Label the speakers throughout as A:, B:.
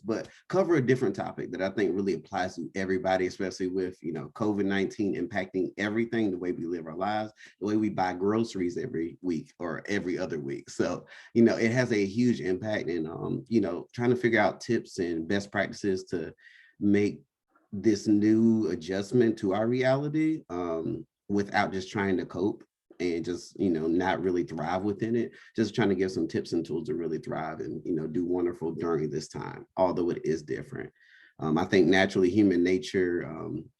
A: but cover a different topic that I think really applies to everybody, especially with, COVID-19 impacting everything, the way we live our lives, the way we buy groceries every week or every other week. So, it has a huge impact, and, trying to figure out tips and best practices to make this new adjustment to our reality, without just trying to cope and just not really thrive within it, just trying to give some tips and tools to really thrive and do wonderful during this time, although it is different. I think naturally human nature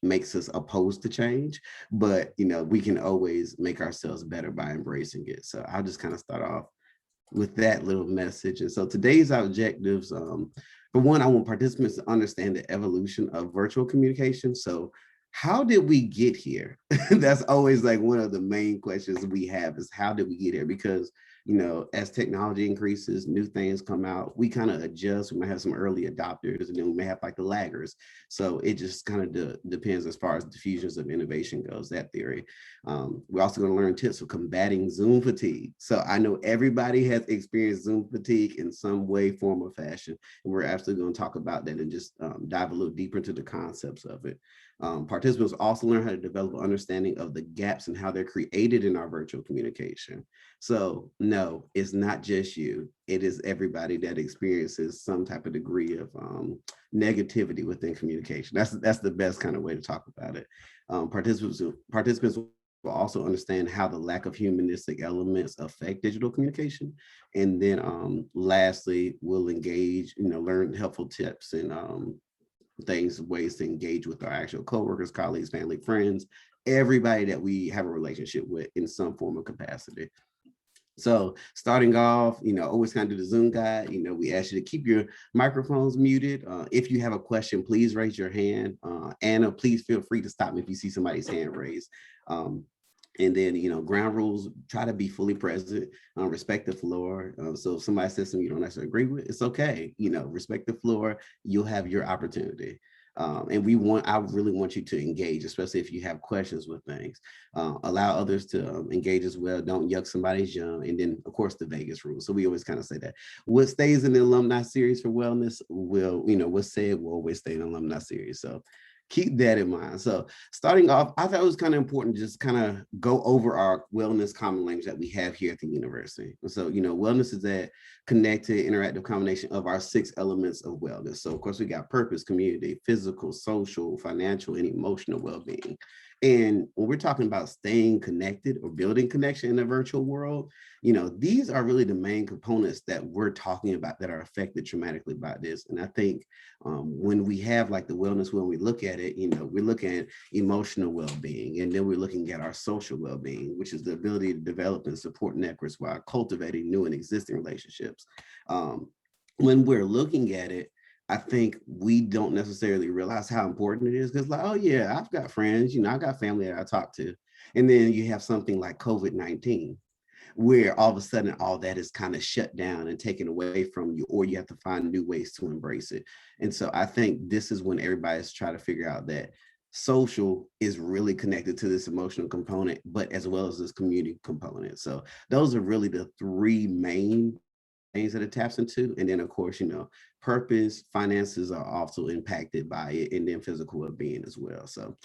A: makes us opposed to change, but we can always make ourselves better by embracing it. So I'll just kind of start off with that little message. And so today's objectives, for one, I want participants to understand the evolution of virtual communication. So how did we get here? That's always like one of the main questions we have, is how did we get here? Because, as technology increases, new things come out, we kind of adjust. We might have some early adopters, and then we may have like the laggers. So it just kind of depends as far as diffusions of innovation goes, that theory. We're also going to learn tips for combating Zoom fatigue. So I know everybody has experienced Zoom fatigue in some way, form, or fashion. And we're absolutely going to talk about that and just dive a little deeper into the concepts of it. Participants also learn how to develop an understanding of the gaps and how they're created in our virtual communication. So no, it's not just you. It is everybody that experiences some type of degree of negativity within communication. That's the best kind of way to talk about it. Participants will also understand how the lack of humanistic elements affect digital communication. And then lastly, we'll engage, learn helpful tips and things, ways to engage with our actual coworkers, colleagues, family, friends, everybody that we have a relationship with in some form of capacity. So starting off, always kind of do the Zoom guide. We ask you to keep your microphones muted. If you have a question, please raise your hand. Anna, please feel free to stop me if you see somebody's hand raised. And then, ground rules, try to be fully present, respect the floor. So if somebody says something you don't necessarily agree with, it's okay. Respect the floor, you'll have your opportunity. And I really want you to engage, especially if you have questions with things. Allow others to engage as well. Don't yuck somebody's yum. And then, of course, the Vegas rules. So we always kind of say that. What stays in the alumni series for wellness what's said will always stay in the alumni series. So keep that in mind. So starting off, I thought it was kind of important to just kind of go over our wellness common language that we have here at the university. And so, wellness is that connected, interactive combination of our 6 elements of wellness. So of course we got purpose, community, physical, social, financial, and emotional well-being. And when we're talking about staying connected or building connection in a virtual world, these are really the main components that we're talking about that are affected traumatically by this. And I think when we have like the wellness, when we look at it, we're looking at emotional well-being, and then we're looking at our social well-being, which is the ability to develop and support networks while cultivating new and existing relationships. When we're looking at it, I think we don't necessarily realize how important it is, because like, oh yeah, I've got friends, I got family that I talk to. And then you have something like COVID-19, where all of a sudden all that is kind of shut down and taken away from you, or you have to find new ways to embrace it. And so I think this is when everybody's trying to figure out that social is really connected to this emotional component, but as well as this community component. So those are really the 3 main things that it taps into. And then of course, purpose, finances are also impacted by it, and then physical well-being as well. So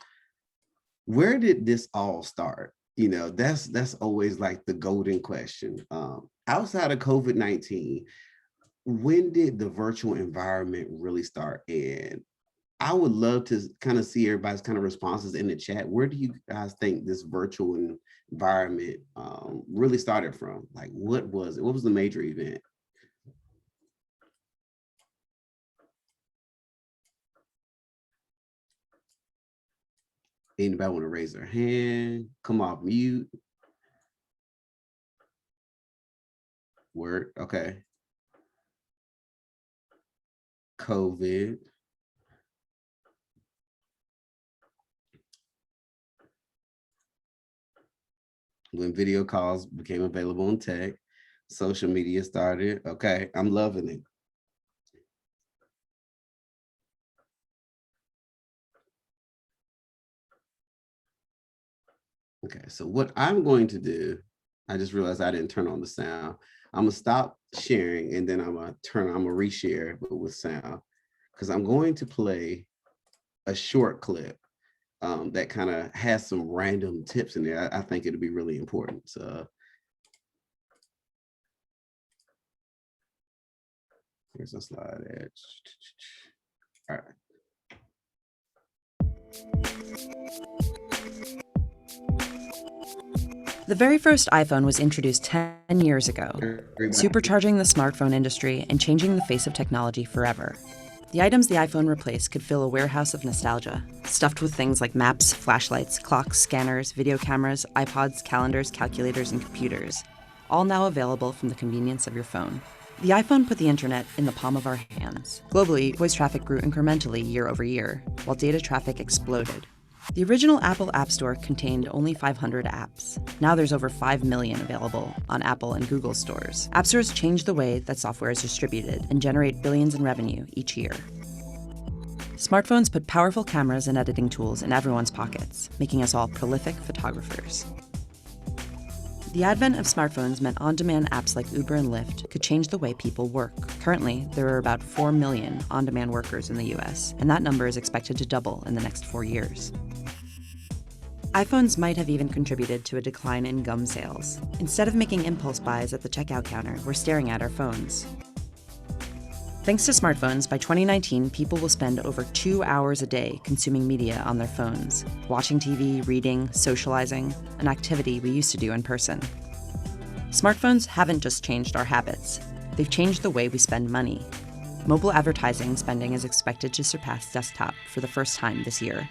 A: where did this all start? That's always like the golden question. Outside of COVID-19, when did the virtual environment really start? And I would love to kind of see everybody's kind of responses in the chat. Where do you guys think this virtual environment really started from? Like, what was it? What was the major event? Anybody want to raise their hand? Come off mute. Word. Okay. COVID. When video calls became available in tech, social media started. Okay, I'm loving it. Okay, so what I'm going to do, I just realized I didn't turn on the sound. I'm gonna stop sharing and then I'm gonna reshare, but with sound, because I'm going to play a short clip that kind of has some random tips in there. I think it'll be really important. So here's a slide edge. All right.
B: The very first iPhone was introduced 10 years ago, supercharging the smartphone industry and changing the face of technology forever. The items the iPhone replaced could fill a warehouse of nostalgia, stuffed with things like maps, flashlights, clocks, scanners, video cameras, iPods, calendars, calculators, and computers, all now available from the convenience of your phone. The iPhone put the internet in the palm of our hands. Globally, voice traffic grew incrementally year over year, while data traffic exploded. The original Apple App Store contained only 500 apps. Now there's over 5 million available on Apple and Google stores. App stores change the way that software is distributed and generate billions in revenue each year. Smartphones put powerful cameras and editing tools in everyone's pockets, making us all prolific photographers. The advent of smartphones meant on-demand apps like Uber and Lyft could change the way people work. Currently, there are about 4 million on-demand workers in the US, and that number is expected to double in the next 4 years. iPhones might have even contributed to a decline in gum sales. Instead of making impulse buys at the checkout counter, we're staring at our phones. Thanks to smartphones, by 2019, people will spend over 2 hours a day consuming media on their phones, watching TV, reading, socializing, an activity we used to do in person. Smartphones haven't just changed our habits, they've changed the way we spend money. Mobile advertising spending is expected to surpass desktop for the first time this year.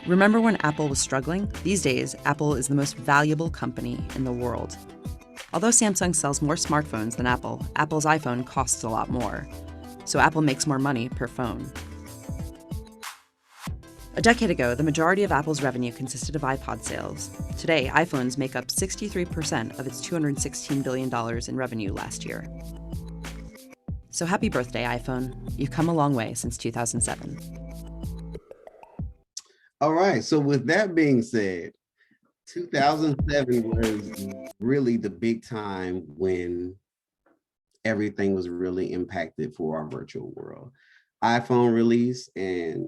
B: Remember when Apple was struggling? These days, Apple is the most valuable company in the world. Although Samsung sells more smartphones than Apple, Apple's iPhone costs a lot more. So Apple makes more money per phone. A decade ago, the majority of Apple's revenue consisted of iPod sales. Today, iPhones make up 63% of its $216 billion in revenue last year. So happy birthday, iPhone. You've come a long way since 2007.
A: All right. So with that being said, 2007 was really the big time when everything was really impacted for our virtual world. iPhone release, and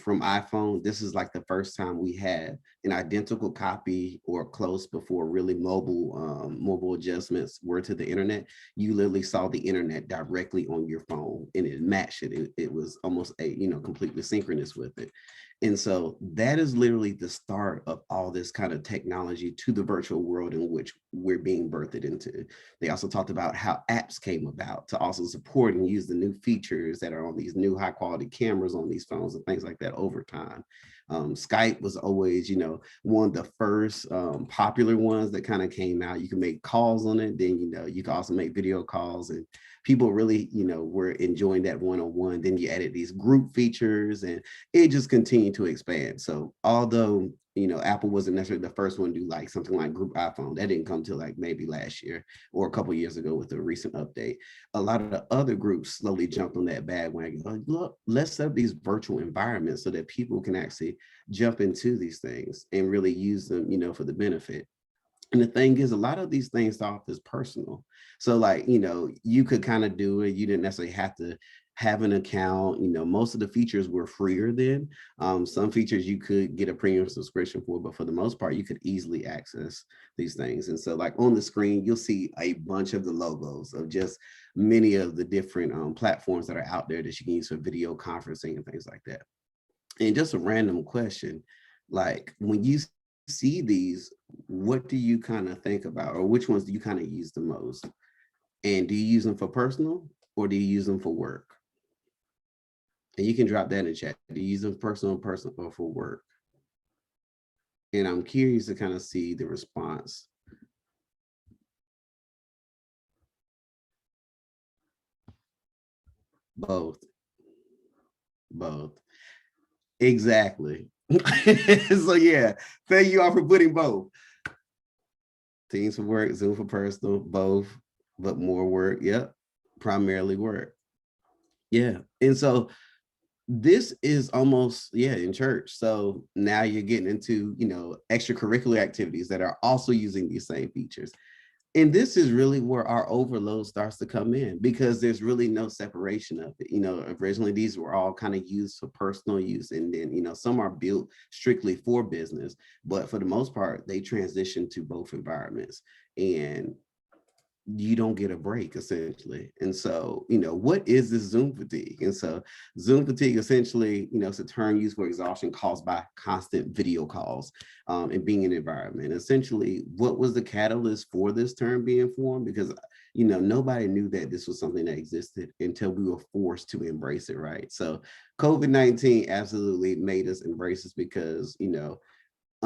A: from iPhone, this is like the first time we had an identical copy or close before really mobile adjustments were to the internet. You literally saw the internet directly on your phone and it matched it. It was almost completely synchronous with it. And so that is literally the start of all this kind of technology to the virtual world in which we're being birthed into. They also talked about how apps came about to also support and use the new features that are on these new high quality cameras on these phones and things like that over time. Skype was always, one of the first popular ones that kind of came out. You can make calls on it. Then, you can also make video calls, and people really, were enjoying that one-on-one. Then you added these group features and it just continued to expand. So although, Apple wasn't necessarily the first one to do like something like group iPhone, that didn't come till like maybe last year or a couple of years ago with a recent update. A lot of the other groups slowly jumped on that bandwagon. Like, look, let's set up these virtual environments so that people can actually jump into these things and really use them, for the benefit. And the thing is, a lot of these things start off as personal. So like, you could kind of do it. You didn't necessarily have to have an account. Most of the features were freer then. Some features you could get a premium subscription for, but for the most part, you could easily access these things. And so like on the screen, you'll see a bunch of the logos of just many of the different platforms that are out there that you can use for video conferencing and things like that. And just a random question, like when you see these, what do you kind of think about, or which ones do you kind of use the most? And do you use them for personal or do you use them for work? And you can drop that in the chat. Do you use them personal or for work? And I'm curious to kind of see the response. Both. Exactly. So yeah, thank you all for putting both. Teams for work, Zoom for personal, both, but more work. Yep, primarily work. Yeah, and so this is almost in church. So now you're getting into extracurricular activities that are also using these same features. And this is really where our overload starts to come in, because there's really no separation of it. Originally these were all kind of used for personal use, and then some are built strictly for business, but for the most part they transition to both environments, and you don't get a break essentially. And so, what is this Zoom fatigue? And so Zoom fatigue essentially, it's a term used for exhaustion caused by constant video calls and being in an environment. Essentially, what was the catalyst for this term being formed? Because nobody knew that this was something that existed until we were forced to embrace it, right? So COVID-19 absolutely made us embrace this, because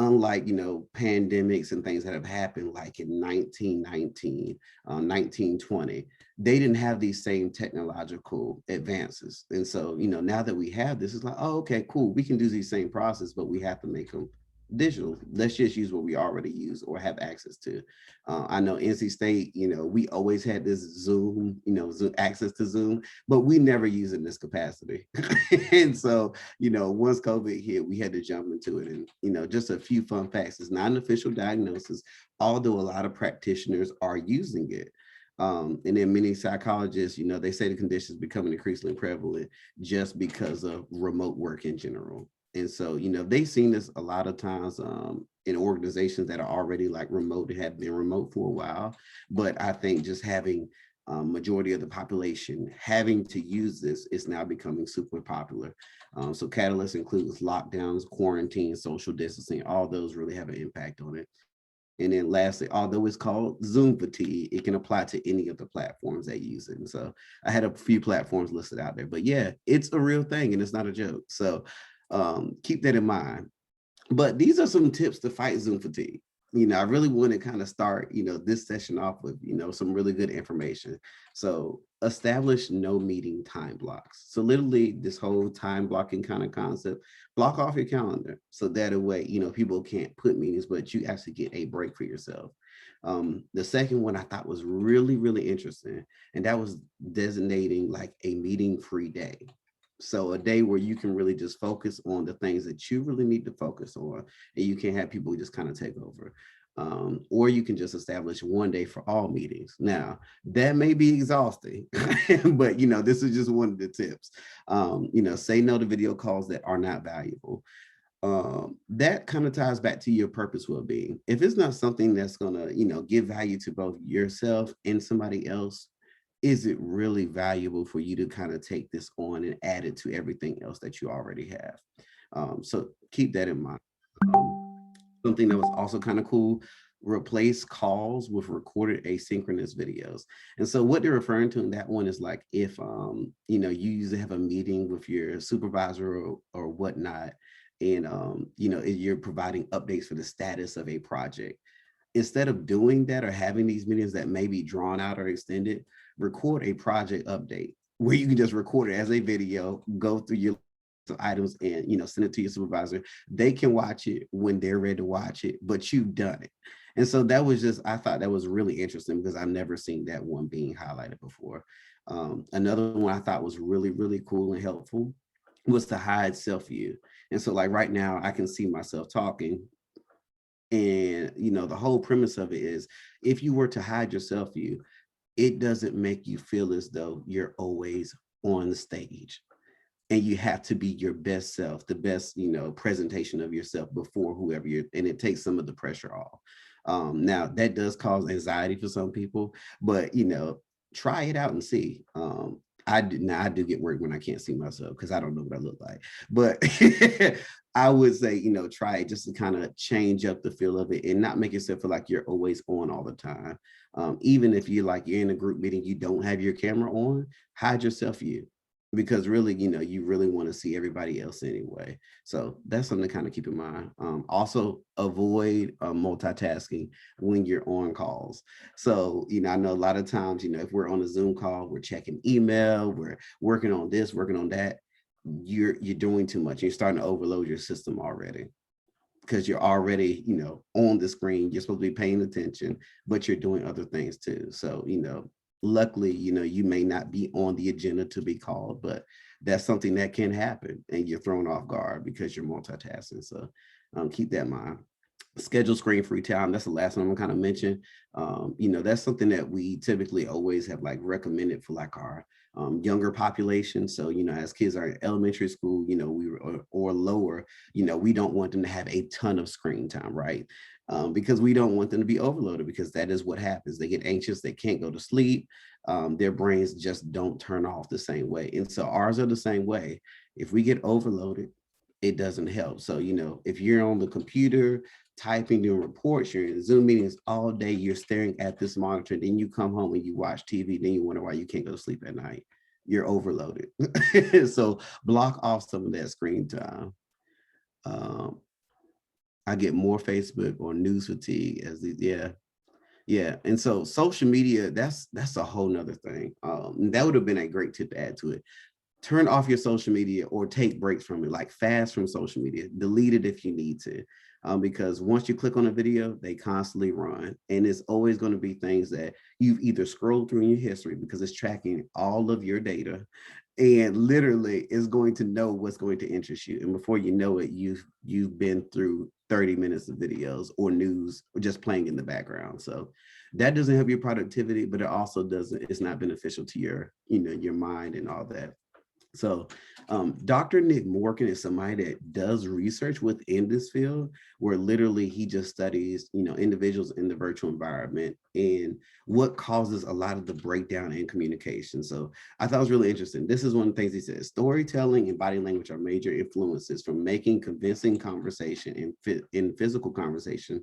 A: unlike pandemics and things that have happened like in 1919, 1920, they didn't have these same technological advances. And so now that we have this, it's like, oh, okay, cool, we can do these same process, but we have to make them digital. Let's just use what we already use or have access to. I know NC State, we always had this Zoom, Zoom access to Zoom, but we never use it in this capacity. And so, once COVID hit, we had to jump into it. And, just a few fun facts. It's not an official diagnosis, although a lot of practitioners are using it. And then many psychologists, they say the condition is becoming increasingly prevalent just because of remote work in general. And so, they've seen this a lot of times in organizations that are already like remote, have been remote for a while. But I think just having majority of the population having to use this is now becoming super popular. So catalysts includes lockdowns, quarantine, social distancing, all those really have an impact on it. And then lastly, although it's called Zoom fatigue, it can apply to any of the platforms that use it. And so I had a few platforms listed out there, but yeah, it's a real thing and it's not a joke. So keep that in mind. But these are some tips to fight Zoom fatigue. I really want to kind of start, this session off with, some really good information. So establish no meeting time blocks. So literally this whole time blocking kind of concept, block off your calendar. So that way, people can't put meetings, but you actually get a break for yourself. The second one I thought was really, really interesting, and that was designating like a meeting free day. So a day where you can really just focus on the things that you really need to focus on, and you can't have people just kind of take over. Or you can just establish one day for all meetings. Now, that may be exhausting, but this is just one of the tips. Say no to video calls that are not valuable. That kind of ties back to your purpose well-being. If it's not something that's gonna, give value to both yourself and somebody else, is it really valuable for you to kind of take this on and add it to everything else that you already have? So keep that in mind. Something that was also kind of cool, replace calls with recorded asynchronous videos. And so what they're referring to in that one is like if you usually have a meeting with your supervisor or whatnot, and you're providing updates for the status of a project. Instead of doing that or having these meetings that may be drawn out or extended, record a project update where you can just record it as a video, go through your items and send it to your supervisor. They can watch it when they're ready to watch it, but you've done it. And so that was just, I thought that was really interesting because I've never seen that one being highlighted before. Another one I thought was really, really cool and helpful was to hide self-view. And so like right now I can see myself talking. And the whole premise of it is if you were to hide your self-view, it doesn't make you feel as though you're always on the stage and you have to be your best self, the best, presentation of yourself before whoever you're, and it takes some of the pressure off. Now that does cause anxiety for some people, but try it out and see. I do get worried when I can't see myself because I don't know what I look like. But I would say, try it just to kind of change up the feel of it and not make yourself feel like you're always on all the time. Even if you're in a group meeting, you don't have your camera on, hide your self-view. Because really, you really want to see everybody else anyway. So that's something to kind of keep in mind. Also avoid multitasking when you're on calls. So, I know a lot of times, if we're on a Zoom call, we're checking email, we're working on this, working on that. You're doing too much. You're starting to overload your system already because you're already, on the screen. You're supposed to be paying attention, but you're doing other things too. So, luckily, you may not be on the agenda to be called, but that's something that can happen and you're thrown off guard because you're multitasking. So keep that in mind. Schedule screen-free time. That's the last one I'm gonna kind of mention. That's something that we typically always have like recommended for like our younger population. So, as kids are in elementary school, or lower, we don't want them to have a ton of screen time, right? Because we don't want them to be overloaded, because that is what happens. They get anxious, they can't go to sleep. Their brains just don't turn off the same way. And so ours are the same way. If we get overloaded, it doesn't help. So, if you're on the computer typing, doing reports, you're in Zoom meetings all day, you're staring at this monitor, then you come home and you watch TV, then you wonder why you can't go to sleep at night. You're overloaded. So block off some of that screen time. I get more Facebook or news fatigue as these, yeah. Yeah. And so social media, that's a whole nother thing. That would have been a great tip to add to it. Turn off your social media or take breaks from it, like fast from social media, delete it if you need to. Because once you click on a video, they constantly run. And it's always going to be things that you've either scrolled through in your history, because it's tracking all of your data and literally is going to know what's going to interest you. And before you know it, you've been through 30 minutes of videos or news or just playing in the background. So that doesn't help your productivity, but it also doesn't, it's not beneficial to your mind and all that. So Dr. Nick Morgan is somebody that does research within this field, where literally he just studies, individuals in the virtual environment and what causes a lot of the breakdown in communication. So I thought it was really interesting. This is one of the things he said: storytelling and body language are major influences from making convincing conversation in physical conversation.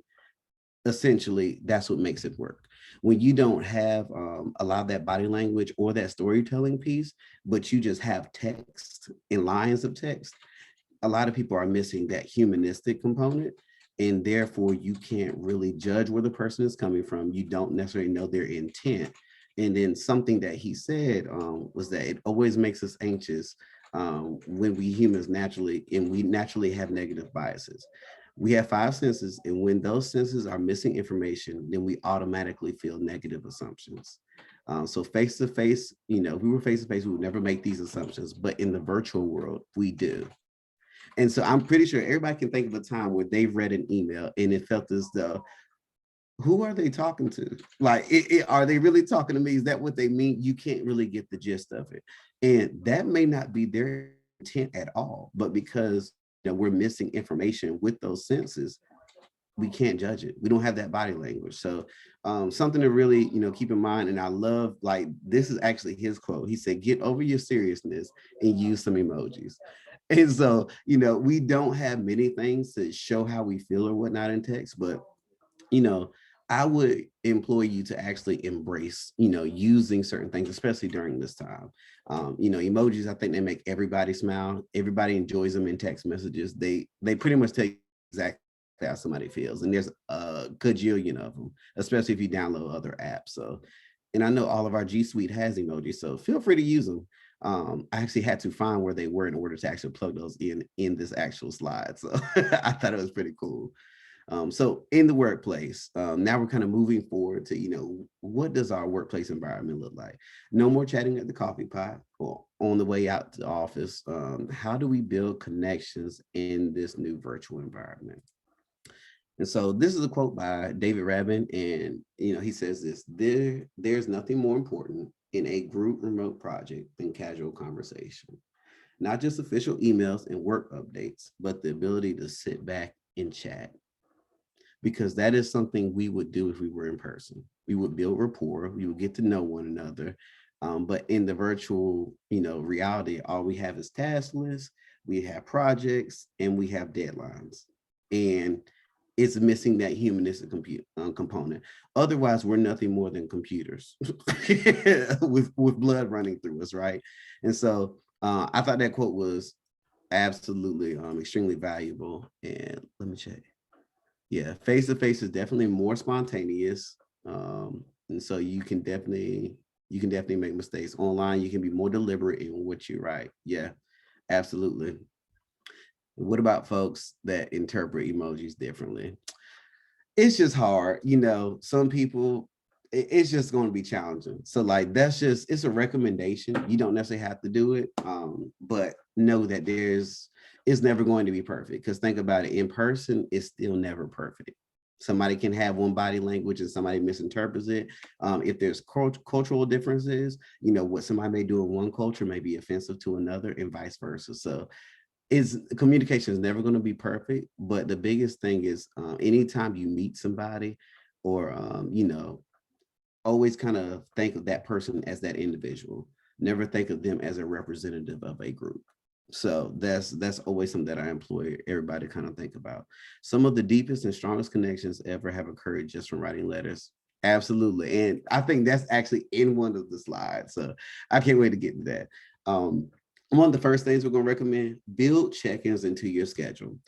A: Essentially, that's what makes it work. When you don't have a lot of that body language or that storytelling piece, but you just have text and lines of text, a lot of people are missing that humanistic component. And therefore, you can't really judge where the person is coming from. You don't necessarily know their intent. And then something that he said was that it always makes us anxious when we humans naturally have negative biases. We have five senses, and when those senses are missing information, then we automatically feel negative assumptions. So face to face, if we were face to face, we would never make these assumptions, but in the virtual world, we do. And so I'm pretty sure everybody can think of a time where they've read an email and it felt as though, who are they talking to? Like, are they really talking to me? Is that what they mean? You can't really get the gist of it. And that may not be their intent at all, but because we're missing information with those senses, we can't judge it. We don't have that body language. So something to really, keep in mind. And I love, like, this is actually his quote. He said, "Get over your seriousness and use some emojis." And so, we don't have many things to show how we feel or whatnot in text, but, I would implore you to actually embrace, using certain things, especially during this time. Emojis, I think they make everybody smile. Everybody enjoys them in text messages. They pretty much tell you exactly how somebody feels. And there's a gajillion of them, especially if you download other apps. So, and I know all of our G Suite has emojis, so feel free to use them. I actually had to find where they were in order to actually plug those in this actual slide. So I thought it was pretty cool. So in the workplace, now we're kind of moving forward to, what does our workplace environment look like? No more chatting at the coffee pot or on the way out to the office. How do we build connections in this new virtual environment? And so this is a quote by David Rabin, and he says this: there's nothing more important in a group remote project than casual conversation. Not just official emails and work updates, but the ability to sit back and chat. Because that is something we would do if we were in person. We would build rapport, we would get to know one another. But in the virtual, reality, all we have is task lists, we have projects, and we have deadlines. And it's missing that humanistic component. Otherwise, we're nothing more than computers with blood running through us, right? And so I thought that quote was absolutely extremely valuable. And let me check. Yeah, face to face is definitely more spontaneous, and so you can definitely make mistakes. Online, you can be more deliberate in what you write. Yeah, absolutely. What about folks that interpret emojis differently? It's just hard, some people, it's just going to be challenging. So like, it's a recommendation. You don't necessarily have to do it, but know that it's never going to be perfect, because think about it, in person, it's still never perfect. Somebody can have one body language and somebody misinterprets it. If there's cultural differences, what somebody may do in one culture may be offensive to another, and vice versa. So communication is never going to be perfect, but the biggest thing is anytime you meet somebody or always kind of think of that person as that individual. Never think of them as a representative of a group. So that's always something that I employ everybody to kind of think about. Some of the deepest and strongest connections ever have occurred just from writing letters. Absolutely. And I think that's actually in one of the slides. So I can't wait to get to that. One of the first things we're going to recommend, build check-ins into your schedule.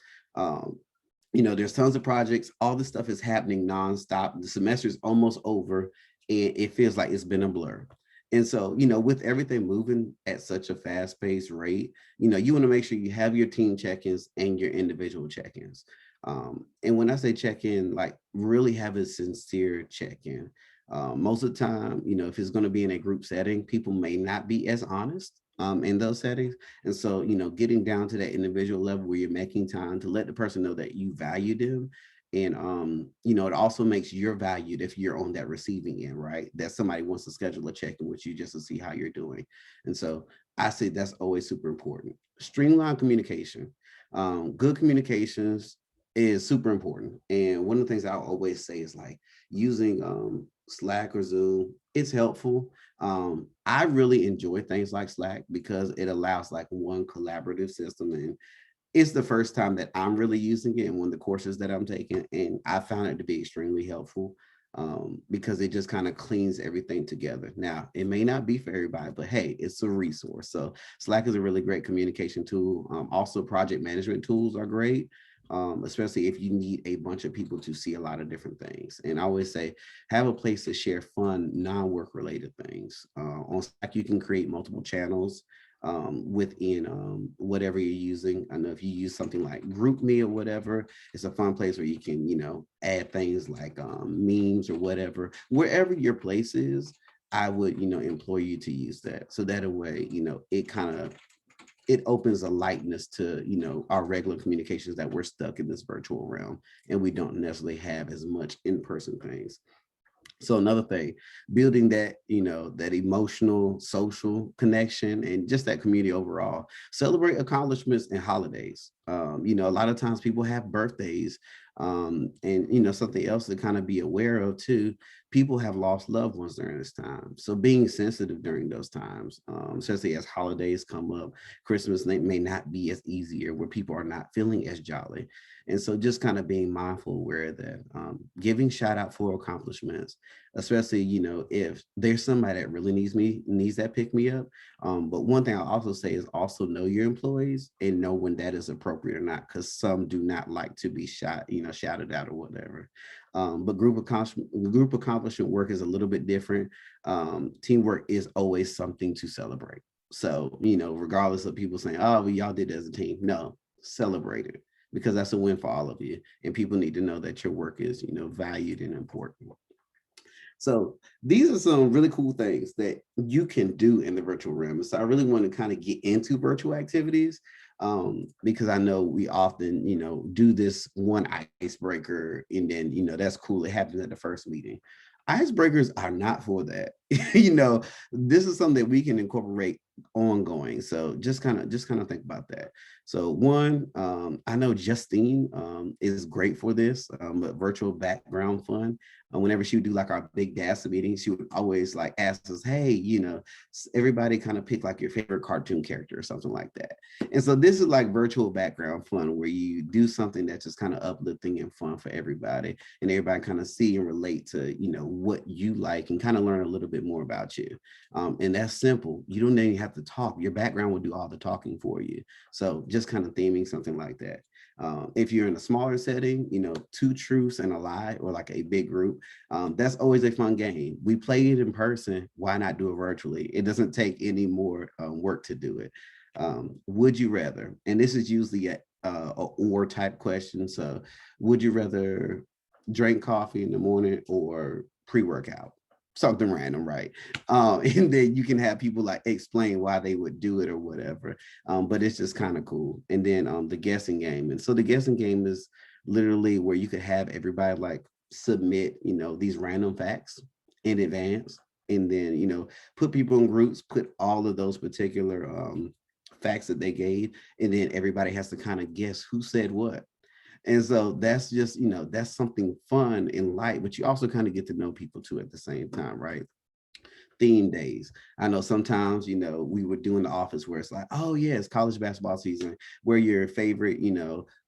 A: There's tons of projects. All this stuff is happening nonstop. The semester is almost over and it feels like it's been a blur. And so, with everything moving at such a fast-paced rate, you want to make sure you have your team check-ins and your individual check-ins. And when I say check-in, like really have a sincere check-in. Most of the time, if it's going to be in a group setting, people may not be as honest in those settings. And so, getting down to that individual level where you're making time to let the person know that you value them. And, it also makes you're valued if you're on that receiving end, right? That somebody wants to schedule a check-in with you just to see how you're doing. And so I say that's always super important. Streamline communication. Good communications is super important. And one of the things I always say is like using Slack or Zoom, it's helpful. I really enjoy things like Slack because it allows like one collaborative system, and it's the first time that I'm really using it in one of the courses that I'm taking, and I found it to be extremely helpful because it just kind of cleans everything together. Now, it may not be for everybody, but hey, it's a resource. So Slack is a really great communication tool. Also, project management tools are great. Especially if you need a bunch of people to see a lot of different things. And I always say, have a place to share fun, non-work related things. On Slack, you can create multiple channels within whatever you're using. I know if you use something like GroupMe or whatever, it's a fun place where you can, add things like memes or whatever. Wherever your place is, I would, implore you to use that. So that way, it opens a lightness to, our regular communications that we're stuck in this virtual realm and we don't necessarily have as much in-person things. So another thing, building that, that emotional, social connection and just that community overall. Celebrate accomplishments and holidays. A lot of times people have birthdays and, something else to kind of be aware of too. People have lost loved ones during this time. So being sensitive during those times, especially as holidays come up, Christmas may not be as easier where people are not feeling as jolly. And so just kind of being mindful, aware that giving shout out for accomplishments, especially, if there's somebody that really needs that pick me up. But one thing I'll also say is also know your employees and know when that is appropriate or not, because some do not like to be shouted out or whatever. But group accomplishment work is a little bit different. Teamwork is always something to celebrate. So, regardless of people saying, oh, well, y'all did it as a team. No, celebrate it because that's a win for all of you. And people need to know that your work is, valued and important. So these are some really cool things that you can do in the virtual realm. So I really want to kind of get into virtual activities because I know we often, do this one icebreaker and then, that's cool. It happens at the first meeting. Icebreakers are not for that. This is something that we can incorporate ongoing. So just kind of think about that. So one, I know Justine is great for this, but virtual background fun. Whenever she would do like our big DASA meetings, she would always like ask us, hey, everybody kind of pick like your favorite cartoon character or something like that. And so this is like virtual background fun where you do something that's just kind of uplifting and fun for everybody and everybody kind of see and relate to, what you like and kind of learn a little bit more about you. And that's simple. You don't even have to talk. Your background will do all the talking for you. So just kind of theming something like that. If you're in a smaller setting, two truths and a lie or like a big group, that's always a fun game. We play it in person. Why not do it virtually? It doesn't take any more work to do it. Would you rather? And this is usually a or type question. So would you rather drink coffee in the morning or pre-workout? Something random, right? And then you can have people like explain why they would do it or whatever. But it's just kind of cool. And then the guessing game. And so the guessing game is literally where you could have everybody like submit, these random facts in advance, and then, put people in groups, put all of those particular facts that they gave, and then everybody has to kind of guess who said what. And so that's just, that's something fun and light, but you also kind of get to know people too at the same time, right? Theme days. I know sometimes, we would do in the office where it's like, oh yeah, it's college basketball season, where your favorite,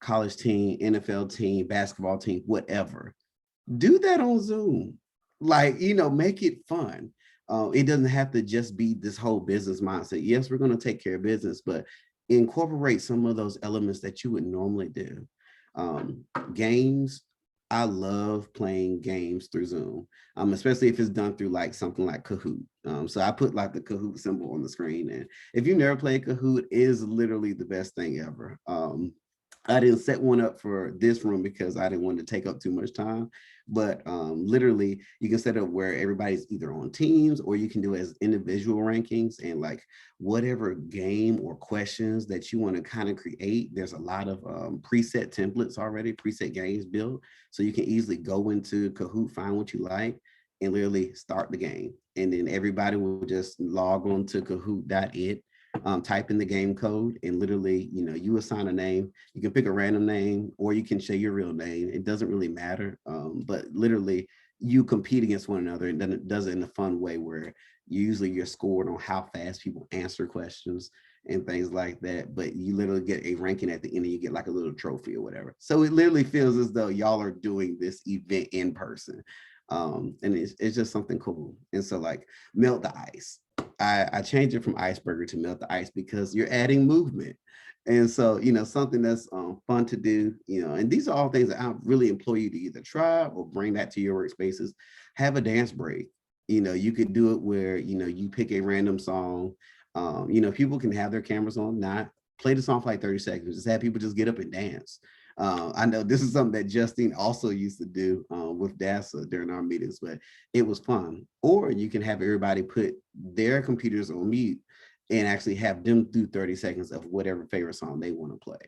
A: college team, NFL team, basketball team, whatever. Do that on Zoom. Like, make it fun. It doesn't have to just be this whole business mindset. Yes, we're going to take care of business, but incorporate some of those elements that you would normally do. Games, I love playing games through Zoom, especially if it's done through like something like Kahoot. So I put like the Kahoot symbol on the screen, and if you never played Kahoot, it is literally the best thing ever. I didn't set one up for this room because I didn't want to take up too much time, but literally you can set up where everybody's either on teams, or you can do it as individual rankings, and like whatever game or questions that you want to kind of create. There's a lot of preset templates already, preset games built. So you can easily go into Kahoot, find what you like, and literally start the game. And then everybody will just log on to kahoot.it, type in the game code, and literally, you assign a name. You can pick a random name, or you can share your real name. It doesn't really matter. But literally you compete against one another, and then it does it in a fun way where usually you're scored on how fast people answer questions and things like that. But you literally get a ranking at the end, and you get like a little trophy or whatever. So it literally feels as though y'all are doing this event in person. And it's just something cool. And so like melt the ice. I changed it from iceberg to melt the ice because you're adding movement. And so, something that's fun to do, and these are all things that I really implore you to either try or bring that to your workspaces. Have a dance break. You could do it where, you pick a random song. People can have their cameras on, not play the song for like 30 seconds, just have people just get up and dance. I know this is something that Justine also used to do with DASA during our meetings, but it was fun. Or you can have everybody put their computers on mute and actually have them do 30 seconds of whatever favorite song they want to play.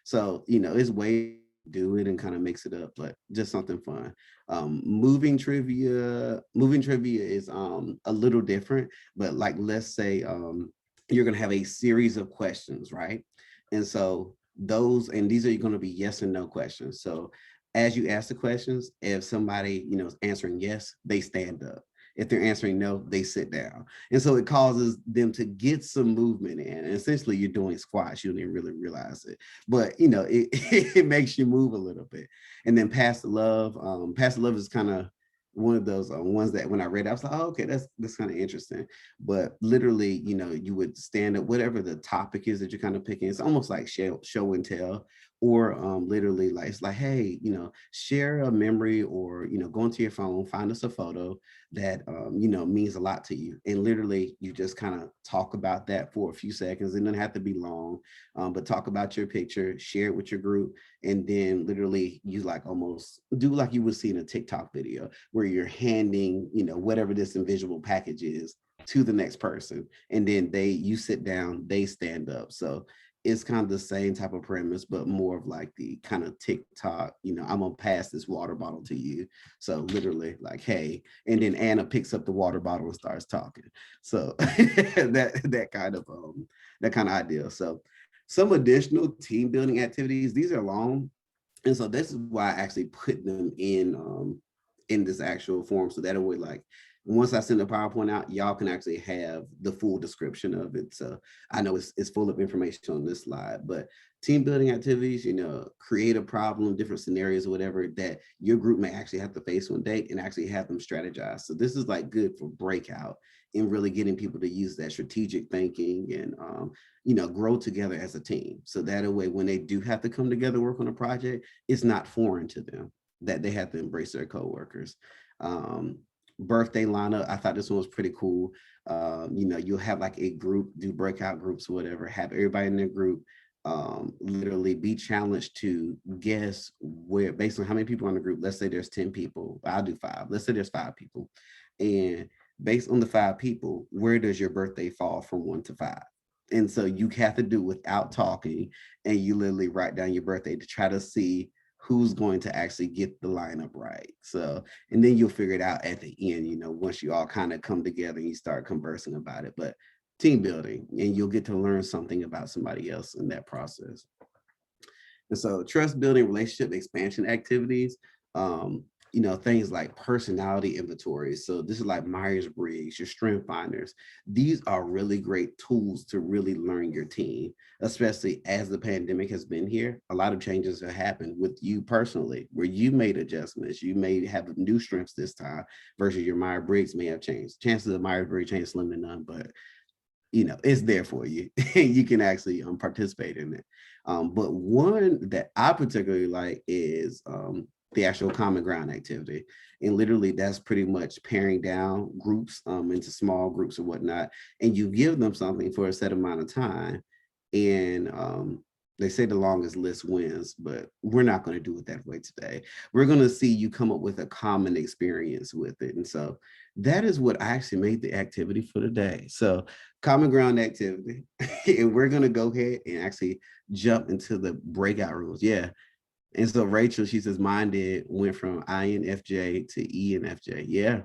A: So, it's way to do it and kind of mix it up, but just something fun. Moving trivia is a little different, but like, let's say you're going to have a series of questions, right? And so these are going to be yes and no questions. So as you ask the questions, if somebody, is answering yes, they stand up. If they're answering no, they sit down. And so it causes them to get some movement in. And essentially you're doing squats. You don't even really realize it. But, it makes you move a little bit. And then pass the love. Pass the love is kind of one of those ones that when I read it, I was like, oh, okay, that's kind of interesting. But literally, you would stand up, whatever the topic is that you're kind of picking. It's almost like show and tell, or literally like, it's like, hey, share a memory, or, go into your phone, find us a photo that, means a lot to you. And literally you just kind of talk about that for a few seconds. It doesn't have to be long, but talk about your picture, share it with your group. And then literally you like almost do like you would see in a TikTok video where you're handing, whatever this invisible package is to the next person. And then you sit down, they stand up. So it's kind of the same type of premise, but more of like the kind of TikTok, I'm gonna pass this water bottle to you. So literally like, hey, and then Anna picks up the water bottle and starts talking. So that kind of idea. So some additional team building activities, these are long. And so this is why I actually put them in this actual form. So that way, like, once I send the PowerPoint out, y'all can actually have the full description of it. So I know it's full of information on this slide, but team building activities, create a problem, different scenarios or whatever that your group may actually have to face one day, and actually have them strategize. So this is like good for breakout and really getting people to use that strategic thinking and, grow together as a team. So that way, when they do have to come together, work on a project, it's not foreign to them that they have to embrace their coworkers. Birthday lineup, I thought this one was pretty cool. You'll have like a group, do breakout groups or whatever, have everybody in their group literally be challenged to guess where, based on how many people in the group. Let's say there's 10 people, I'll do 5. Let's say there's 5 people, and based on the 5 people, where does your birthday fall from 1 to 5? And so you have to do it without talking, and you literally write down your birthday to try to see who's going to actually get the lineup right. So, and then you'll figure it out at the end, you know, once you all kind of come together and you start conversing about it. But team building, and you'll get to learn something about somebody else in that process. And so trust building, relationship expansion activities, you know, things like personality inventories. So this is like Myers-Briggs, your strength finders. These are really great tools to really learn your team, especially as the pandemic has been here. A lot of changes have happened with you personally, where you made adjustments. You may have new strengths this time versus your Myers-Briggs may have changed. Chances of Myers-Briggs change slim to none, but you know, it's there for you and you can actually participate in it. But one that I particularly like is the actual common ground activity. And literally that's pretty much paring down groups into small groups or whatnot. And you give them something for a set amount of time. And they say the longest list wins, but we're not going to do it that way today. We're going to see you come up with a common experience with it. And so that is what I actually made the activity for today. So common ground activity. And we're going to go ahead and actually jump into the breakout rules. Yeah. And so Rachel, she says mine went from INFJ to ENFJ. Yeah.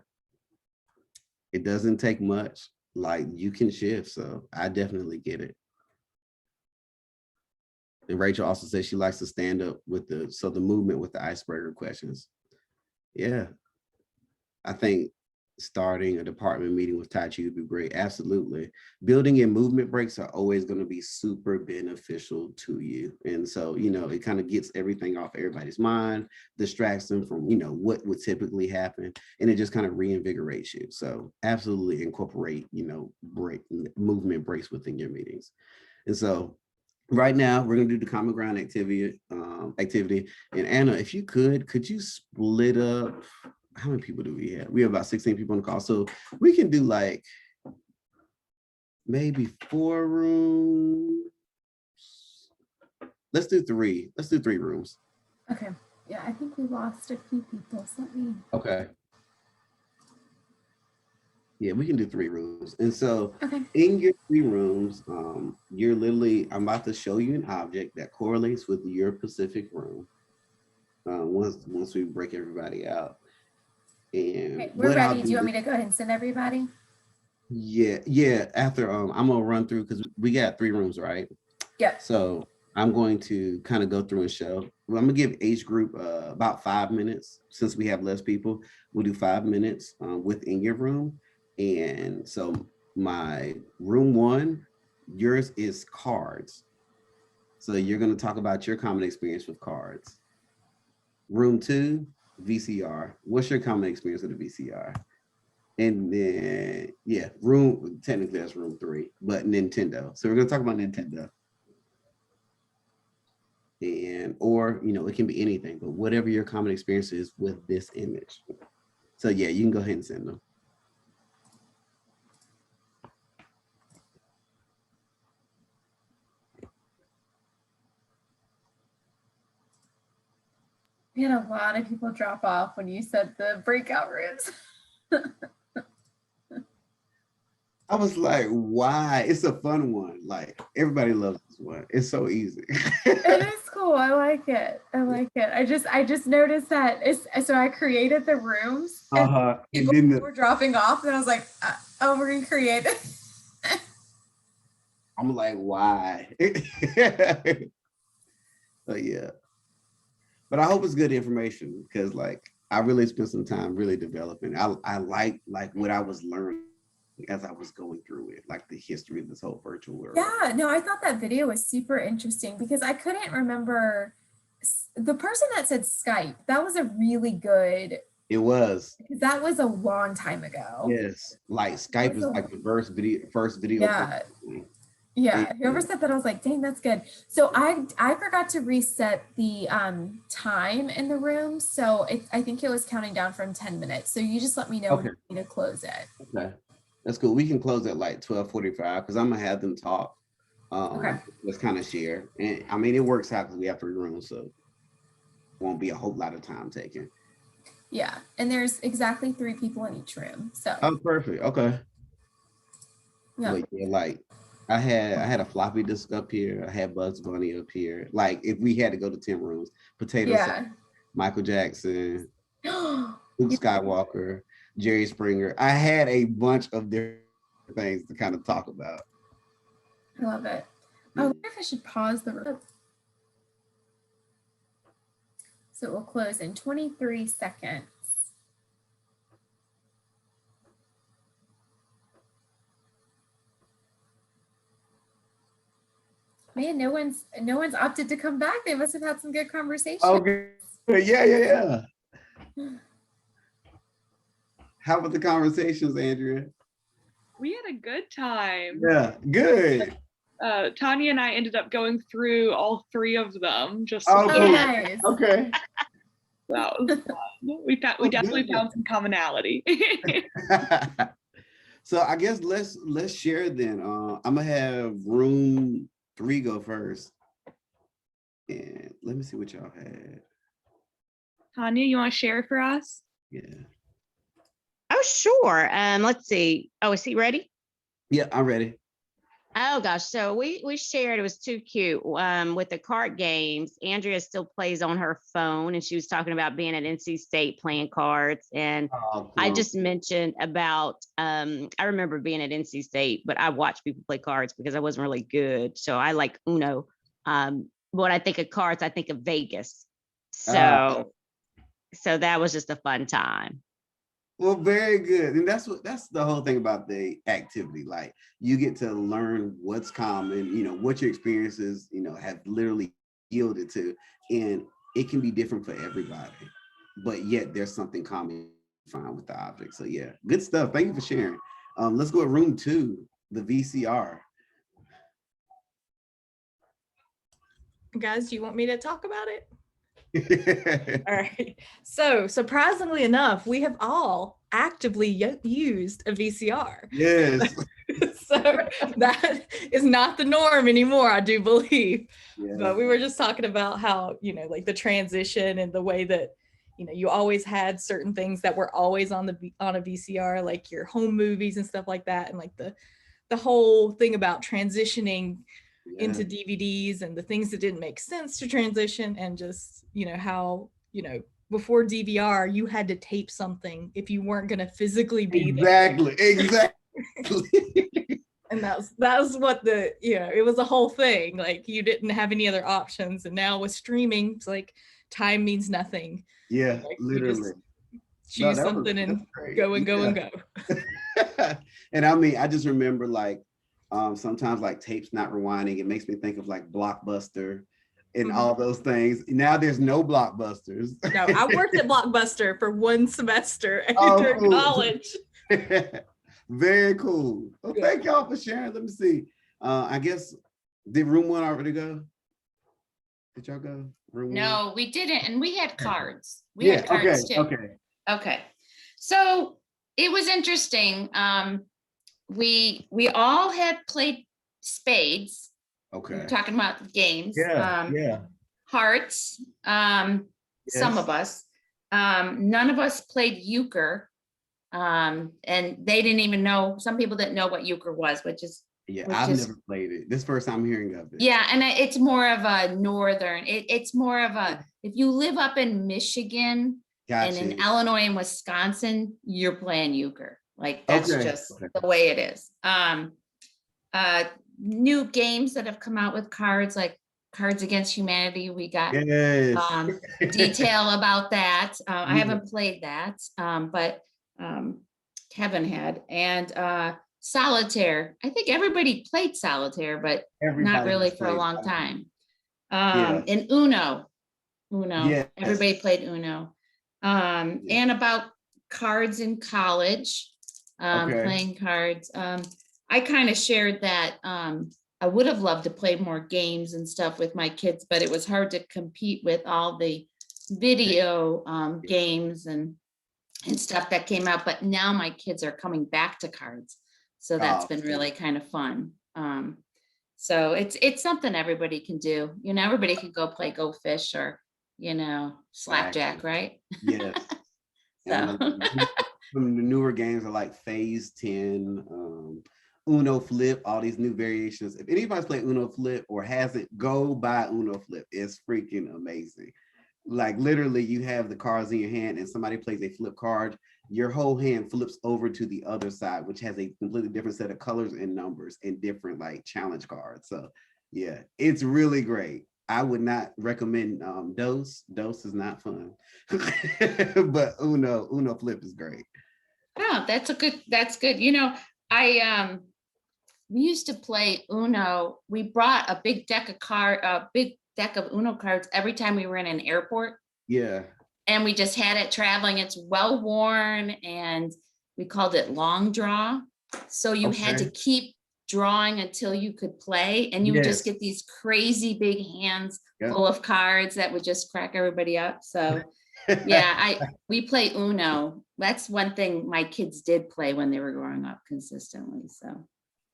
A: It doesn't take much. Like you can shift. So I definitely get it. And Rachel also says she likes to stand up with the movement with the icebreaker questions. Yeah. I think starting a department meeting with Tai Chi would be great. Absolutely. Building and movement breaks are always going to be super beneficial to you. And so, you know, it kind of gets everything off everybody's mind, distracts them from, you know, what would typically happen. And it just kind of reinvigorates you. So absolutely incorporate, you know, movement breaks within your meetings. And so right now we're going to do the common ground activity. And Anna, if you could you split up? How many people do we have? We have about 16 people on the call. So we can do like maybe 4 rooms. Let's do 3. Let's do 3 rooms.
C: Okay. Yeah, I think we lost a few people. So let me.
A: Okay. Yeah, we can do 3 rooms. And so
C: okay.
A: In your 3 rooms, you're literally, I'm about to show you an object that correlates with your specific room. Once we break everybody out. And
C: okay, we're ready. Do you want me to go ahead and send everybody?
A: Yeah. After I'm gonna run through because we got 3 rooms, right?
C: Yep.
A: So I'm going to kind of go through and show. Well, I'm gonna give each group about 5 minutes. Since we have less people, we'll do 5 minutes within your room. And so my room 1, yours is cards. So you're gonna talk about your common experience with cards. Room 2, VCR. What's your common experience with a VCR? And then, yeah, technically that's room 3, but Nintendo. So we're gonna talk about Nintendo. And, or, you know, it can be anything, but whatever your common experience is with this image. So yeah, you can go ahead and send them.
C: We had a lot of people drop off when you said the breakout rooms.
A: I was like, why? It's a fun one. Like everybody loves this one. It's so easy.
C: It is cool. I like it. I just noticed that so I created the rooms and people were dropping off and I was like, oh, we're gonna create it.
A: I'm like, why? So yeah. But I hope it's good information because like I really spent some time really developing. I like what I was learning as I was going through it, like the history of this whole virtual world.
C: Yeah, no, I thought that video was super interesting because I couldn't remember the person that said Skype. That was a really good.
A: It was.
C: That was a long time ago.
A: Yes, like Skype was like the first video.
C: Yeah. Yeah, whoever said that, I was like, dang, that's good. So I forgot to reset the time in the room. So I think it was counting down from 10 minutes. So you just let me know when you need to close it.
A: Okay, that's cool. We can close at like 12:45 because I'm gonna have them talk. Let's kind of share. And I mean, it works out because we have 3 rooms, so it won't be a whole lot of time taken.
C: Yeah, and there's exactly 3 people in each room. So.
A: Oh, perfect. Okay.
C: Yeah.
A: But yeah, like I had a floppy disk up here. I had Bugs Bunny up here. Like if we had to go to 10 rooms, Potato Salad,
C: Yeah.
A: Michael Jackson, Luke Skywalker, Jerry Springer. I had a bunch of different things to kind of talk about.
C: I love it. I wonder if I should pause the room. So it will close in 23 seconds. Man, no one's opted to come back. They must have had some good conversation.
A: Okay. Yeah. How about the conversations, Andrea?
D: We had a good time.
A: Yeah, good.
D: Tanya and I ended up going through all 3 of them. Just
A: Oh, cool.
C: Nice.
A: Okay.
D: That was fun. We definitely found some commonality.
A: So I guess let's share then. I'm gonna have room 3 go first, and let me see what y'all had.
D: Tanya, you want to share for us?
A: Yeah.
E: Oh, sure. Let's see. Oh, is he ready?
A: Yeah, I'm ready.
E: Oh gosh, so we shared. It was too cute. With the card games, Andrea still plays on her phone, and she was talking about being at NC State playing cards. And I just mentioned about I remember being at NC State, but I watched people play cards because I wasn't really good. So I like Uno. When I think of cards, I think of Vegas. So that was just a fun time.
A: Well, very good. And that's the whole thing about the activity. Like you get to learn what's common, what your experiences, have literally yielded to. And it can be different for everybody, but yet there's something common you find with the object. So yeah, good stuff. Thank you for sharing. Let's go to room 2, the VCR.
F: Guys, do you want me to talk about it? All right. So surprisingly enough, we have all actively used a VCR.
A: Yes.
F: So that is not the norm anymore, I do believe. Yeah. But we were just talking about how, like the transition and the way that, you always had certain things that were always on a VCR, like your home movies and stuff like that. And like the whole thing about transitioning into DVDs and the things that didn't make sense to transition, and just how before DVR you had to tape something if you weren't going to physically be there.
A: Exactly.
F: And that was what it was a whole thing. Like you didn't have any other options, and now with streaming, it's like time means nothing.
A: Yeah, literally.
F: Choose something and go.
A: And I mean, I just remember like sometimes like tapes not rewinding. It makes me think of like Blockbuster and all those things. Now there's no Blockbusters.
F: No, I worked at Blockbuster for 1 semester after college.
A: Very cool. Well, thank y'all for sharing. Let me see. I guess, did room 1 already go? Did y'all go? Room 1?
G: No, we didn't. And we had cards. We had cards too. Okay. So it was interesting. We all had played spades.
A: Okay.
G: We're talking about games.
A: Yeah.
G: Hearts. Some of us. None of us played euchre. And they didn't even know. Some people didn't know what euchre was,
A: I've never played it. This first time hearing of it.
G: Yeah, and it's more of a northern. It's more of a, if you live up in Michigan and in Illinois and Wisconsin, you're playing euchre. Like that's just the way it is. New games that have come out with cards, like Cards Against Humanity. We got detail about that. I haven't played that, but Kevin had. And Solitaire. I think everybody played Solitaire, but not really for a long time. And Uno. Everybody played Uno. And about cards in college, playing cards. I kind of shared that I would have loved to play more games and stuff with my kids, but it was hard to compete with all the video games and stuff that came out. But now my kids are coming back to cards. So that's been really kind of fun. So it's something everybody can do. Everybody can go play Go Fish or, Slapjack, right?
A: Yes.
G: So.
A: Some of the newer games are like Phase 10, Uno Flip, all these new variations. If anybody's played Uno Flip or hasn't, go buy Uno Flip. It's freaking amazing. Like literally you have the cards in your hand and somebody plays a flip card, your whole hand flips over to the other side, which has a completely different set of colors and numbers and different like challenge cards. So yeah, it's really great. I would not recommend Dose. Dose is not fun. But Uno Flip is great.
G: Oh, that's good. You know, we used to play Uno. We brought a big deck of Uno cards every time we were in an airport.
A: Yeah.
G: And we just had it traveling. It's well worn, and we called it long draw. So you had to keep drawing until you could play, and you would just get these crazy big hands full of cards that would just crack everybody up. So yeah, we play Uno. That's one thing my kids did play when they were growing up consistently. So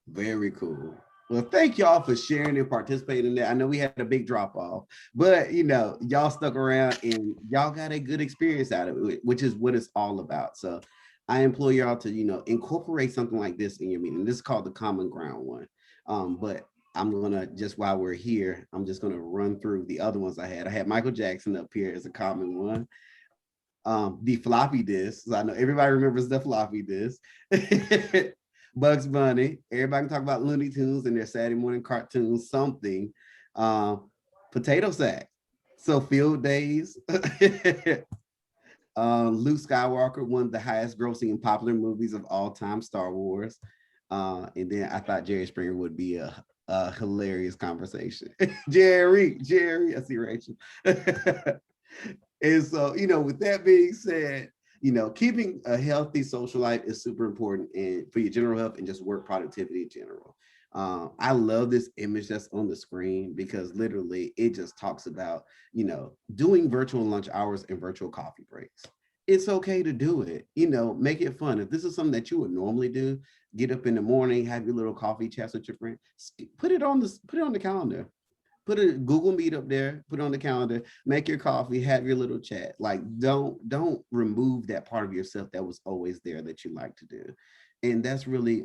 A: very cool. Well, thank y'all for sharing and participating in that. I know we had a big drop off, but you know, y'all stuck around and y'all got a good experience out of it, which is what it's all about. So I implore y'all to, you know, incorporate something like this in your meeting. This is called the Common Ground one. But I'm gonna, just while we're here, I'm just gonna run through the other ones I had. I had Michael Jackson up here as a common one. The floppy disks. I know everybody remembers the floppy disk. Bugs Bunny. Everybody can talk about Looney Tunes and their Saturday morning cartoons, something. Potato Sack. So Field Days. Luke Skywalker, one of the highest grossing and popular movies of all time, Star Wars. And then I thought Jerry Springer would be a hilarious conversation. Jerry, I see Rachel. And so, you know, with that being said, you know, keeping a healthy social life is super important and for your general health and just work productivity in general. I love this image that's on the screen because literally it just talks about, you know, doing virtual lunch hours and virtual coffee breaks. It's okay to do it, you know, make it fun. If this is something that you would normally do, get up in the morning, have your little coffee chats with your friend, put it on the calendar. Put a Google Meet up there, put it on the calendar, make your coffee, have your little chat. Like, don't remove that part of yourself that was always there that you like to do. And that's really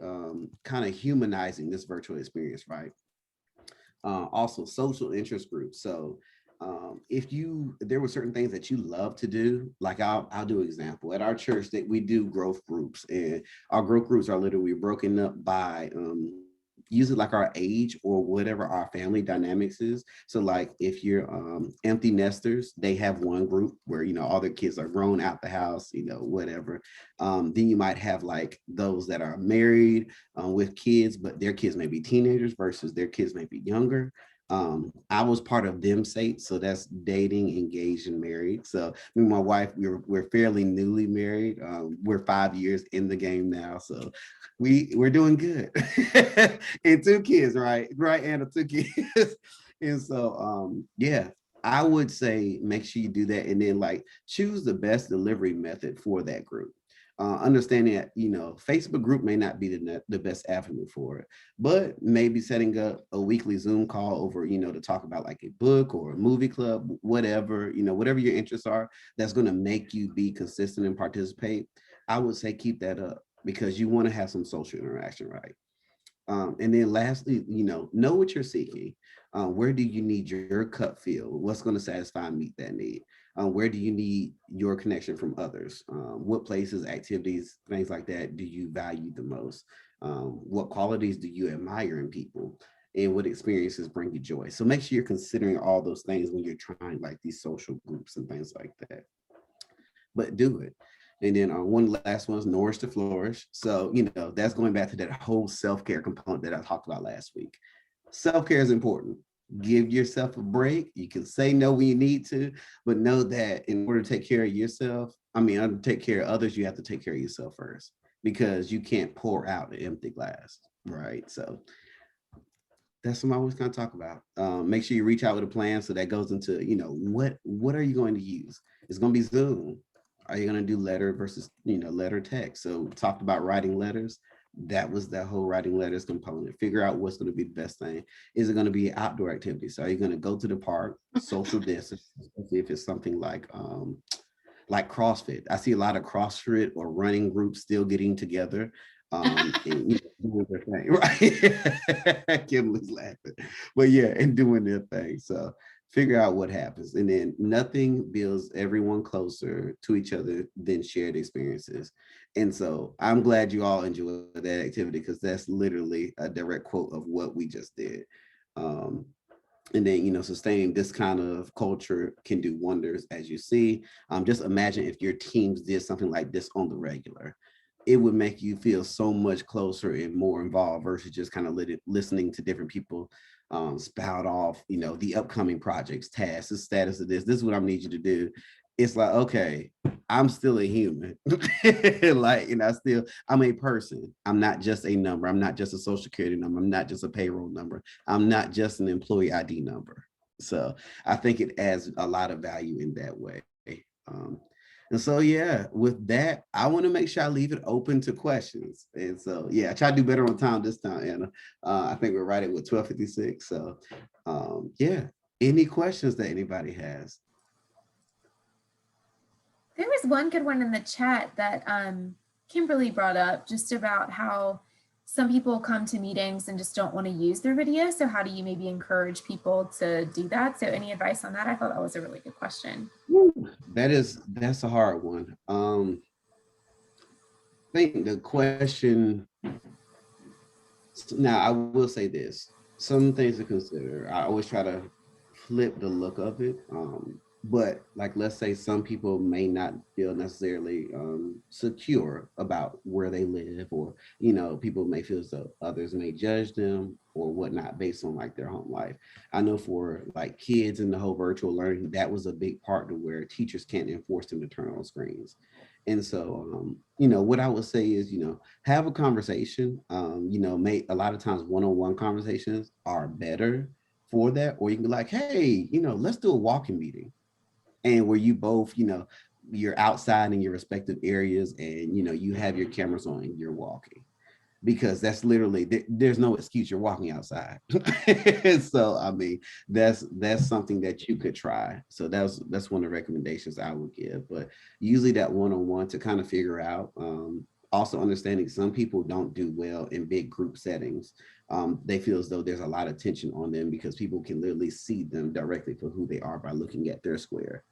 A: kind of humanizing this virtual experience, right? Also, social interest groups. So if there were certain things that you love to do, like I'll do an example. At our church, that we do growth groups, and our growth groups are literally broken up by usually like our age or whatever our family dynamics is. So like if you're empty nesters, they have one group where, you know, all their kids are grown out the house, you know, whatever. Then you might have like those that are married with kids, but their kids may be teenagers versus their kids may be younger. I was part of them SATE, so that's dating, engaged, and married. So me and my wife, we're fairly newly married. We're 5 years in the game now, so we're doing good. And 2 kids, right, Anna, 2 kids. And so yeah, I would say make sure you do that, and then like choose the best delivery method for that group. Understanding that, you know, Facebook group may not be the best avenue for it, but maybe setting up a weekly Zoom call over, you know, to talk about like a book or a movie club, whatever, you know, whatever your interests are, that's going to make you be consistent and participate. I would say keep that up because you want to have some social interaction, right? And then lastly, you know what you're seeking. Where do you need your cup filled? What's going to satisfy and meet that need? Where do you need your connection from others? What places, activities, things like that do you value the most? What qualities do you admire in people? And what experiences bring you joy? So make sure you're considering all those things when you're trying like these social groups and things like that. But do it. And then one last one is nourish to flourish. So, you know, that's going back to that whole self-care component that I talked about last week. Self-care is important. Give yourself a break. You can say no when you need to, but know that in order to take care of yourself, to take care of others, you have to take care of yourself first, because you can't pour out an empty glass, right? So that's what I always kind of talk about. Make sure you reach out with a plan. So that goes into, you know, what are you going to use? It's going to be Zoom. Are you going to do letter versus, you know, letter text? So we talked about writing letters. That was that whole writing letters component. Figure out what's going to be the best thing. Is it going to be outdoor activities? So are you going to go to the park, social distance, if it's something like CrossFit? I see a lot of CrossFit or running groups still getting together. And doing their thing, right? Kimberly's laughing, but yeah, and doing their thing. So figure out what happens, and then nothing builds everyone closer to each other than shared experiences. And so I'm glad you all enjoyed that activity, because that's literally a direct quote of what we just did. And then, sustaining this kind of culture can do wonders, as you see. Just imagine if your teams did something like this on the regular. It would make you feel so much closer and more involved versus just kind of listening to different people spout off, the upcoming projects, tasks, the status of this. This is what I need you to do. It's like, okay, I'm still a human. I'm a person. I'm not just a number. I'm not just a social security number. I'm not just a payroll number. I'm not just an employee ID number. So I think it adds a lot of value in that way. And so, yeah, with that, I want to make sure I leave it open to questions. And so, yeah, I try to do better on time this time, Anna. I think we're right at 12:56. So, yeah, any questions that anybody has?
C: There was one good one in the chat that Kimberly brought up, just about how some people come to meetings and just don't want to use their video. So how do you maybe encourage people to do that? So any advice on that? I thought that was a really good question.
A: That's a hard one. I think the question, now I will say this, some things to consider. I always try to flip the look of it. But like, let's say some people may not feel necessarily secure about where they live, or, people may feel as though others may judge them or whatnot based on like their home life. I know for like kids and the whole virtual learning, that was a big part to where teachers can't enforce them to turn on screens. And so, what I would say is, have a conversation, a lot of times one-on-one conversations are better for that. Or you can be like, hey, let's do a walking meeting. And where you both, you're outside in your respective areas, and, you have your cameras on and you're walking, because that's literally, there's no excuse, you're walking outside. So, I mean, that's something that you could try. So that's one of the recommendations I would give. But usually that one-on-one to kind of figure out, also understanding some people don't do well in big group settings. They feel as though there's a lot of tension on them because people can literally see them directly for who they are by looking at their square.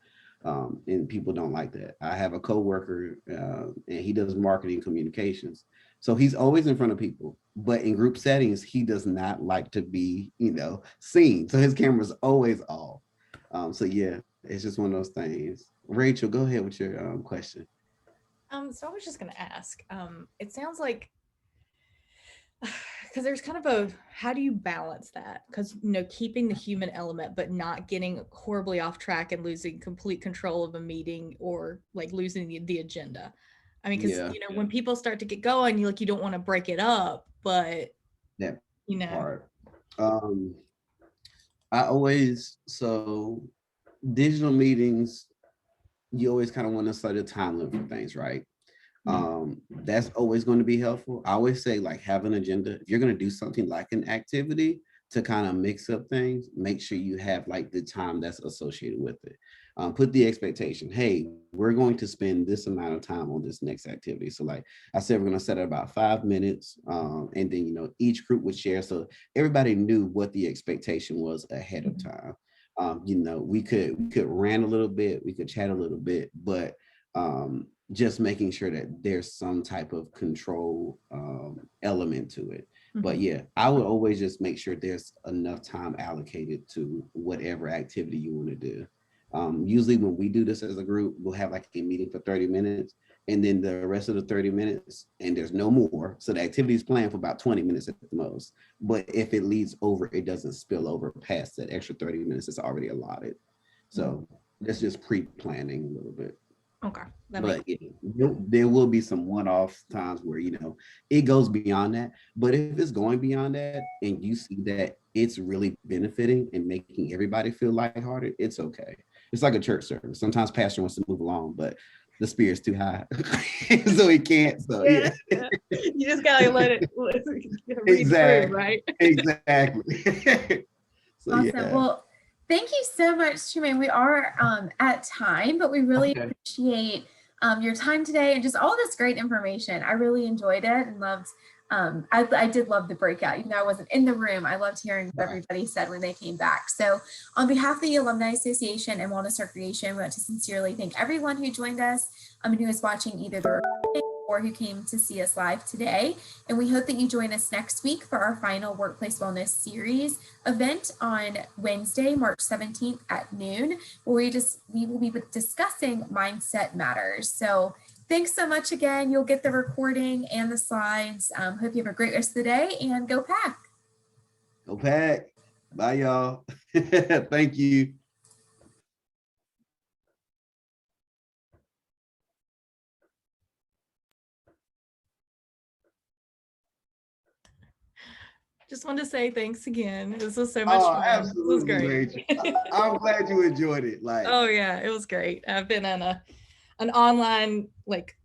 A: And people don't like that. I have a coworker and he does marketing communications. So he's always in front of people, but in group settings, he does not like to be, seen. So his camera's always off. So yeah, it's just one of those things. Rachel, go ahead with your question.
F: So I was just going to ask, it sounds like, because there's kind of a, how do you balance that? Because, keeping the human element, but not getting horribly off track and losing complete control of a meeting, or like losing the agenda. I mean, because, when people start to get going, you don't want to break it up, but,
A: hard. So digital meetings, you always kind of want to set a time limit for things, right? That's always going to be helpful. I always say, like, have an agenda. If you're going to do something like an activity to kind of mix up things, make sure you have like the time that's associated with it. Put the expectation, hey, we're going to spend this amount of time on this next activity. So like I said, we're going to set it about 5 minutes. And then, each group would share. So everybody knew what the expectation was ahead of time. We could rant a little bit, we could chat a little bit, but just making sure that there's some type of control element to it. But yeah, I would always just make sure there's enough time allocated to whatever activity you want to do. Usually when we do this as a group, we'll have like a meeting for 30 minutes, and then the rest of the 30 minutes, and there's no more. So the activity is planned for about 20 minutes at the most. But if it leads over, it doesn't spill over past that extra 30 minutes that's already allotted. So that's just pre-planning a little bit.
F: Okay.
A: But there will be some one-off times where, it goes beyond that. But if it's going beyond that and you see that it's really benefiting and making everybody feel lighthearted, it's okay. It's like a church service. Sometimes pastor wants to move along, but the spirit's too high. So he can't. So yeah.
F: You just gotta let it read
A: exactly.
F: Through, right?
A: Exactly. So,
C: awesome.
A: yeah.
C: Well, thank you so much, Trumane. We are at time, but we really appreciate your time today and just all this great information. I really enjoyed it and loved, I did love the breakout, even though I wasn't in the room. I loved hearing what everybody said when they came back. So on behalf of the Alumni Association and Wellness Recreation, we want to sincerely thank everyone who joined us and who is watching either the recording or who came to see us live today. And we hope that you join us next week for our final Workplace Wellness Series event on Wednesday, March 17th at noon, where we will be discussing mindset matters. So thanks so much again. You'll get the recording and the slides. Hope you have a great rest of the day, and go Pack.
A: Go Pack. Bye, y'all. Thank you.
F: Just wanted to say thanks again. This was so much fun.
A: Absolutely,
F: This was great.
A: Rachel. I'm glad you enjoyed it.
F: Oh yeah, it was great. I've been on an online like